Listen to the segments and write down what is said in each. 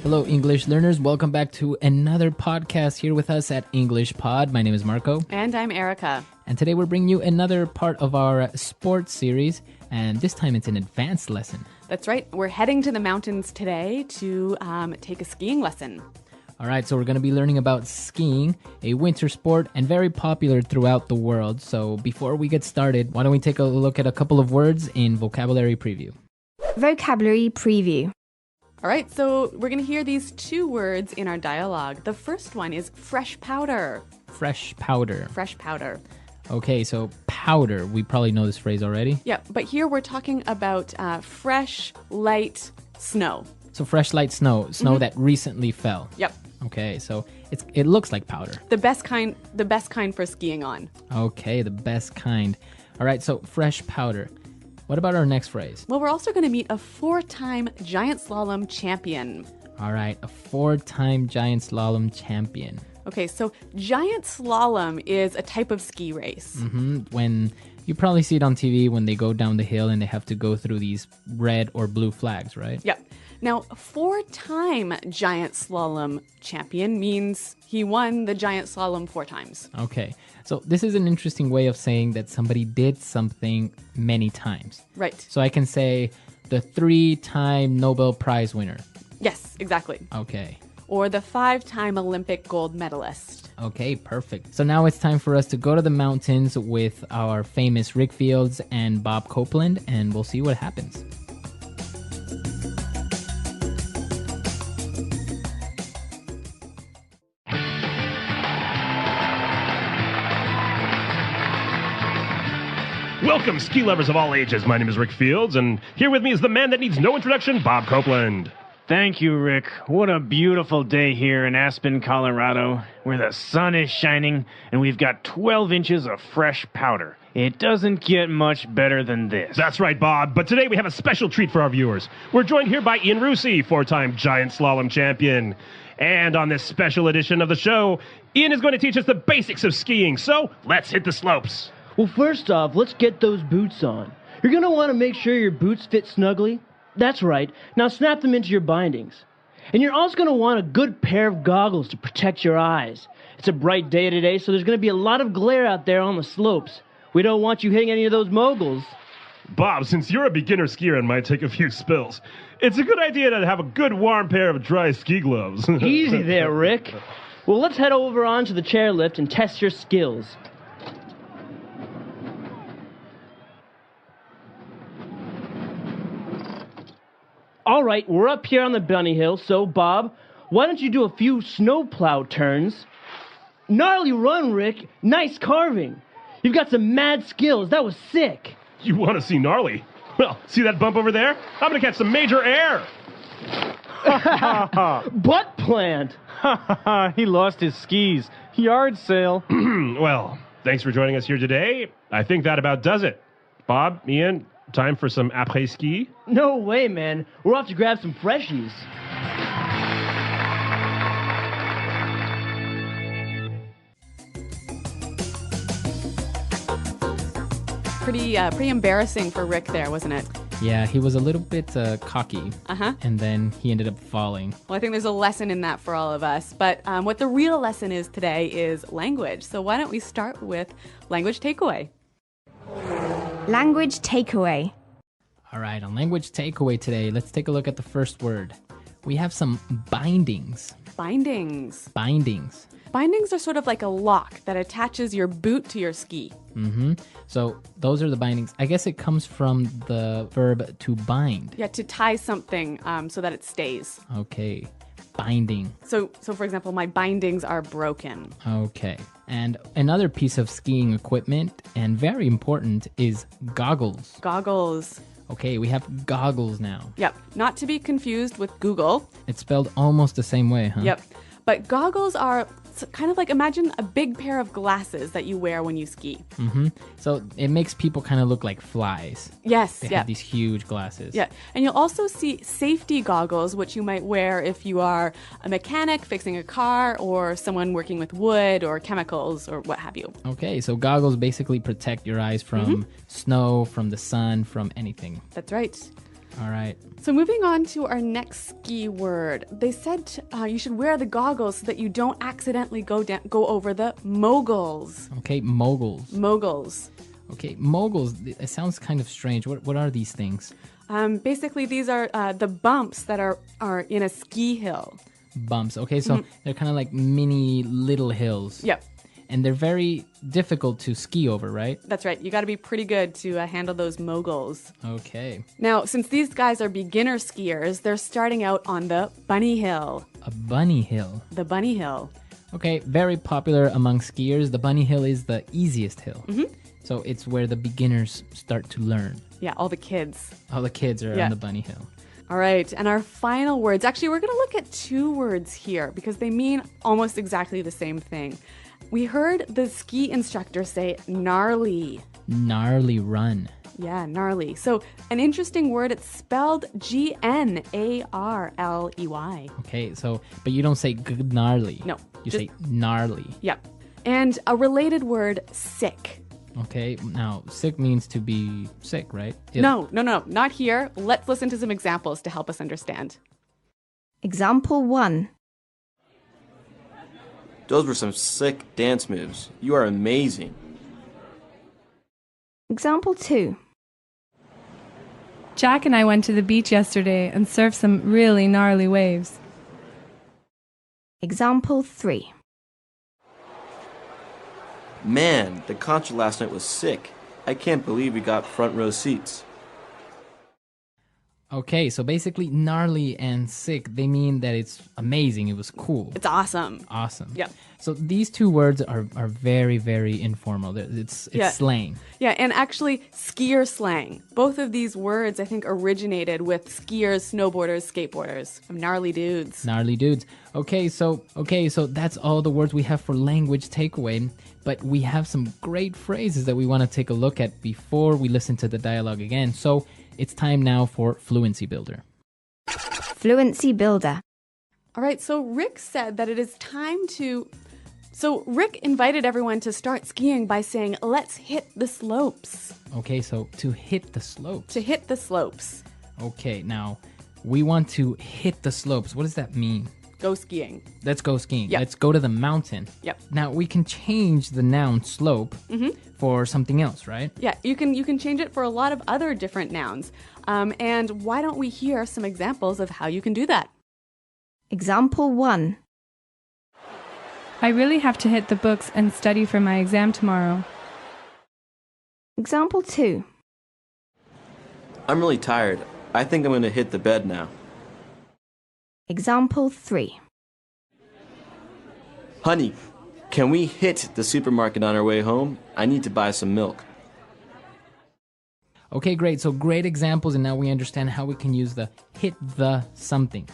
Hello, English learners. Welcome back to another podcast here with us at English Pod. My name is Marco. And I'm Erica. And today we're bringing you another part of our sports series. And this time it's an advanced lesson. That's right. We're heading to the mountains today to take a skiing lesson. All right, so we're going to be learning about skiing, a winter sport and very popular throughout the world. So before we get started, why don't we take a look at a couple of words in vocabulary preview. Vocabulary preview. All right, so we're going to hear these two words in our dialogue. The first one is fresh powder. Fresh powder. Fresh powder. Okay, so powder. We probably know this phrase already. Yeah, but here we're talking about fresh, light snow. So fresh, light snow that recently fell. Yep. Okay, so it looks like powder. The best kind for skiing on. Okay, the best kind. All right, so fresh powder. What about our next phrase? Well, we're also going to meet a 4-time giant slalom champion. All right, a 4-time giant slalom champion. Okay, so giant slalom is a type of ski race. When you probably see it on TV when they go down the hill and they have to go through these red or blue flags, right? Yep. Now, 4-time giant slalom champion means he won the giant slalom 4 times. Okay, so this is an interesting way of saying that somebody did something many times. Right. So I can say the 3-time Nobel Prize winner. Yes, exactly. Okay. Or the 5-time Olympic gold medalist. Okay, perfect. So now it's time for us to go to the mountains with our famous Rick Fields and Bob Copeland, and we'll see what happens. Welcome, ski lovers of all ages. My name is Rick Fields, and here with me is the man that needs no introduction, Bob Copeland. Thank you, Rick. What a beautiful day here in Aspen, Colorado, where the sun is shining and we've got 12 inches of fresh powder. It doesn't get much better than this. That's right, Bob. But today we have a special treat for our viewers. We're joined here by Ian Rusi, 4-time giant slalom champion. And on this special edition of the show, Ian is going to teach us the basics of skiing. So let's hit the slopes. Well, first off, let's get those boots on. You're going to want to make sure your boots fit snugly. That's right. Now snap them into your bindings. And you're also going to want a good pair of goggles to protect your eyes. It's a bright day today, so there's going to be a lot of glare out there on the slopes. We don't want you hitting any of those moguls. Bob, since you're a beginner skier and might take a few spills, it's a good idea to have a good warm pair of dry ski gloves. Easy there, Rick. Well, let's head over onto the chairlift and test your skills. All right, we're up here on the bunny hill, so Bob, why don't you do a few snowplow turns? Gnarly run, Rick. Nice carving. You've got some mad skills. That was sick. You want to see gnarly? Well, see that bump over there? I'm going to catch some major air. Butt plant. He lost his skis. Yard sale. Well, thanks for joining us here today. I think that about does it. Bob, Ian, time for some après-ski? No way, man. We're off to grab some freshies. Pretty embarrassing for Rick there, wasn't it? Yeah, he was a little bit cocky. Uh-huh. And then he ended up falling. Well, I think there's a lesson in that for all of us. But what the real lesson is today is language. So why don't we start with language takeaway? Language takeaway. All right, on language takeaway today, let's take a look at the first word. We have some bindings. Bindings. Bindings. Bindings are sort of like a lock that attaches your boot to your ski. So those are the bindings. I guess it comes from the verb to bind. Yeah, to tie something so that it stays. Okay, binding. So for example, my bindings are broken. Okay, and another piece of skiing equipment, and very important, is goggles. Goggles. Okay, we have goggles now. Yep, not to be confused with Google. It's spelled almost the same way, huh? Yep, but goggles are kind of like, imagine a big pair of glasses that you wear when you ski. So it makes people kind of look like flies. Yes, They yeah. have these huge glasses. Yeah, and you'll also see safety goggles, which you might wear if you are a mechanic fixing a car or someone working with wood or chemicals or what have you. Okay, so goggles basically protect your eyes from snow, from the sun, from anything. That's right. All right. So moving on to our next ski word. They said you should wear the goggles so that you don't accidentally go over the moguls. Okay, moguls. Moguls. Okay, moguls. It sounds kind of strange. What are these things? Basically, these are the bumps that are in a ski hill. Bumps. Okay, so they're kind of like mini little hills. Yep. And they're very difficult to ski over, right? That's right. You got to be pretty good to handle those moguls. Okay. Now, since these guys are beginner skiers, they're starting out on the bunny hill. A bunny hill. The bunny hill. Okay, very popular among skiers. The bunny hill is the easiest hill. So it's where the beginners start to learn. Yeah, all the kids. All the kids are Yeah. on the bunny hill. All right, and our final words. Actually, we're going to look at two words here because they mean almost exactly the same thing. We heard the ski instructor say gnarly. Gnarly run. Yeah, gnarly. So an interesting word, it's spelled Gnarley. Okay, so, but you don't say gnarly. No, You just- say gnarly. Yep. And a related word, sick. Okay, now, sick means to be sick, right? No, not here. Let's listen to some examples to help us understand. Example 1. Those were some sick dance moves. You are amazing. Example 2. Jack and I went to the beach yesterday and surfed some really gnarly waves. Example 3. Man, the concert last night was sick. I can't believe we got front row seats. Okay, so basically gnarly and sick, they mean that it's amazing, it was cool. It's awesome. Awesome. Yep. So these two words are very, very informal. It's Yeah. slang. Yeah, and actually, skier slang. Both of these words, I think, originated with skiers, snowboarders, skateboarders. Some gnarly dudes. Gnarly dudes. Okay, so that's all the words we have for language takeaway. But we have some great phrases that we want to take a look at before we listen to the dialogue again. So it's time now for Fluency Builder. Fluency Builder. All right, so Rick said that it is time to... So Rick invited everyone to start skiing by saying, let's hit the slopes. Okay, so to hit the slopes. To hit the slopes. Okay, now we want to hit the slopes. What does that mean? Go skiing. Let's go skiing. Yep. Let's go to the mountain. Yep. Now we can change the noun slope for something else, right? Yeah, you can change it for a lot of other different nouns. And why don't we hear some examples of how you can do that? Example 1. I really have to hit the books and study for my exam tomorrow. Example 2. I'm really tired. I think I'm going to hit the bed now. Example 3. Honey, can we hit the supermarket on our way home? I need to buy some milk. Okay, great. So great examples, and now we understand how we can use the hit the something.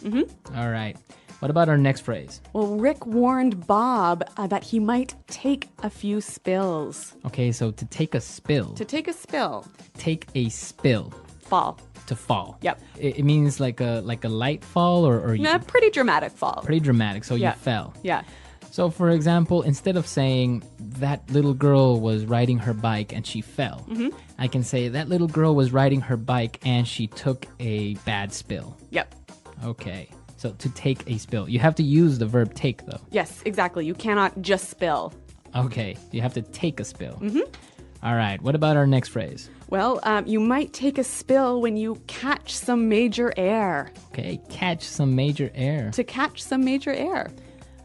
All right. What about our next phrase? Well, Rick warned Bob that he might take a few spills. Okay, so to take a spill. To take a spill. Take a spill. Fall. To fall. Yep. It means like a light fall or A pretty dramatic fall. pretty dramatic. So Yeah. you fell. Yeah. So for example, instead of saying that little girl was riding her bike and she fell, I can say that little girl was riding her bike and she took a bad spill. Yep. Okay. So to take a spill. You have to use the verb take though. Yes, exactly. You cannot just spill. Okay. You have to take a spill. All right. What about our next phrase? Well, you might take a spill when you catch some major air. Okay. Catch some major air. To catch some major air.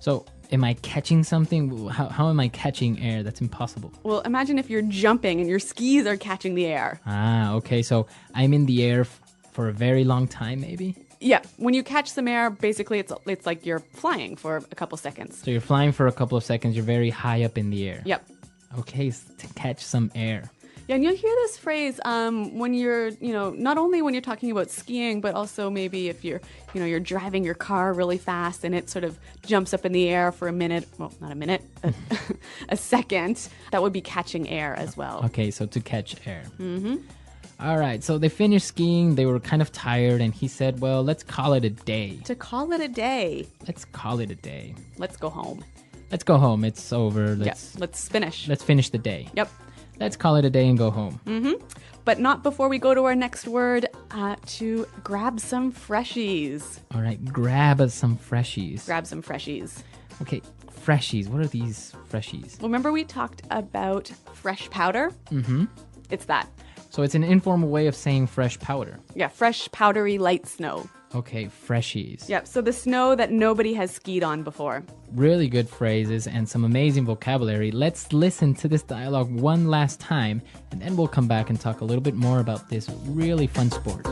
So am I catching something? How am I catching air? That's impossible. Well, imagine if you're jumping and your skis are catching the air. Ah, okay. So I'm in the air for a very long time, maybe? Yeah, when you catch some air, basically it's like you're flying for a couple seconds. So you're flying for a couple of seconds. You're very high up in the air. Yep. Okay, to catch some air. Yeah, and you'll hear this phrase when you're, not only when you're talking about skiing, but also maybe if you're driving your car really fast and it sort of jumps up in the air for a minute. Well, not a minute, a second. That would be catching air as well. Okay, so to catch air. All right, so they finished skiing. They were kind of tired, and he said, well, let's call it a day. To call it a day, Let's call it a day. let's go home. Let's go home. It's over. Let's finish. Let's finish the day. Yep. let's call it a day and go home. But not before we go to our next word, to grab some freshies. All right, grab us some freshies. Grab some freshies. Okay, freshies. What are these freshies? Well, remember we talked about fresh powder? Mm-hmm. It's that. So it's an informal way of saying fresh powder. Yeah, fresh, powdery, light snow. Okay, freshies. Yep, so the snow that nobody has skied on before. Really good phrases and some amazing vocabulary. Let's listen to this dialogue one last time, and then we'll come back and talk a little bit more about this really fun sport.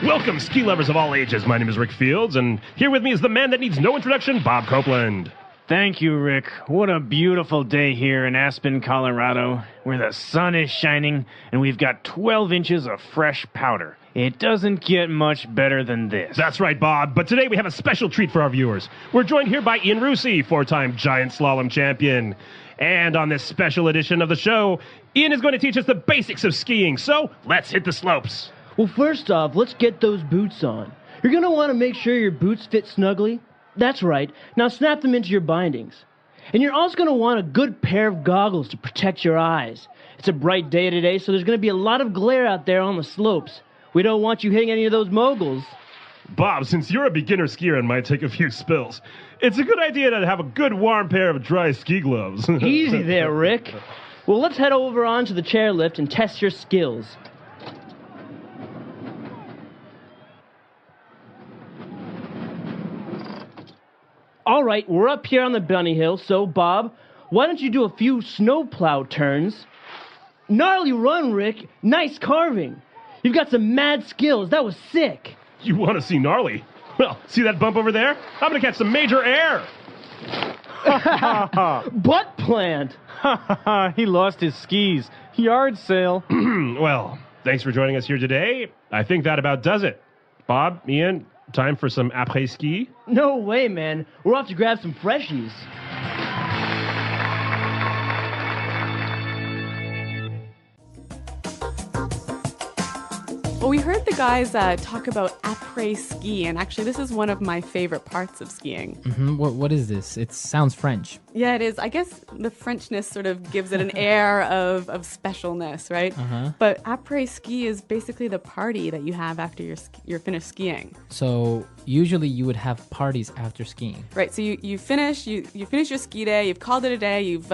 Welcome, ski lovers of all ages. My name is Rick Fields, and here with me is the man that needs no introduction, Bob Copeland. Thank you, Rick. What a beautiful day here in Aspen, Colorado, where the sun is shining and we've got 12 inches of fresh powder. It doesn't get much better than this. That's right, Bob. But today we have a special treat for our viewers. We're joined here by Ian Rusi, four-time giant slalom champion. And on this special edition of the show, Ian is going to teach us the basics of skiing. So let's hit the slopes. Well, first off, let's get those boots on. You're going to want to make sure your boots fit snugly. That's right. Now snap them into your bindings. And you're also going to want a good pair of goggles to protect your eyes. It's a bright day today, so there's going to be a lot of glare out there on the slopes. We don't want you hitting any of those moguls. Bob, since you're a beginner skier and might take a few spills, it's a good idea to have a good warm pair of dry ski gloves. Easy there, Rick. Well, let's head over onto the chairlift and test your skills. All right, we're up here on the bunny hill, so Bob, why don't you do a few snowplow turns? Gnarly run, Rick. Nice carving. You've got some mad skills. That was sick. You want to see gnarly? Well, see that bump over there? I'm going to catch some major air. Butt plant. He lost his skis. Yard sale. Well, thanks for joining us here today. I think that about does it. Bob, Ian, time for some après-ski? No way, man. We're off to grab some freshies. Well, we heard the guys talk about après-ski, and actually this is one of my favorite parts of skiing. Mm-hmm. What is this? It sounds French. Yeah, it is. I guess the Frenchness sort of gives it an air of specialness, right? But après-ski is basically the party that you have after you're finished skiing. So usually you would have parties after skiing. Right, so you finish your ski day, you've called it a day, you've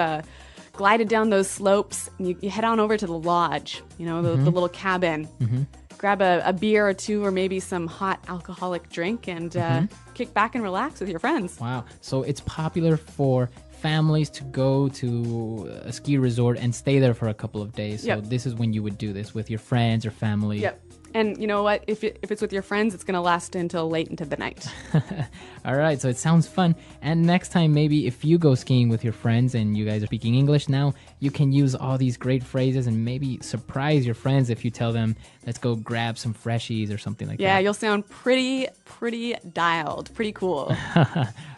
glided down those slopes, and you head on over to the lodge, the little cabin. Grab a beer or two or maybe some hot alcoholic drink and kick back and relax with your friends. Wow. So it's popular for families to go to a ski resort and stay there for a couple of days. So this is when you would do this with your friends or family. Yep. And you know what? If it's with your friends, it's going to last until late into the night. All right, so it sounds fun. And next time, maybe if you go skiing with your friends and you guys are speaking English now, you can use all these great phrases and maybe surprise your friends if you tell them, let's go grab some freshies or something like that. Yeah, you'll sound pretty dialed, pretty cool.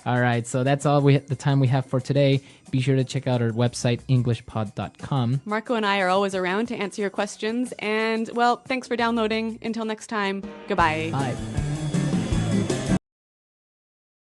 All right, so that's all the time we have for today. Be sure to check out our website, englishpod.com. Marco and I are always around to answer your questions. And, well, thanks for downloading. Until next time, goodbye. Bye.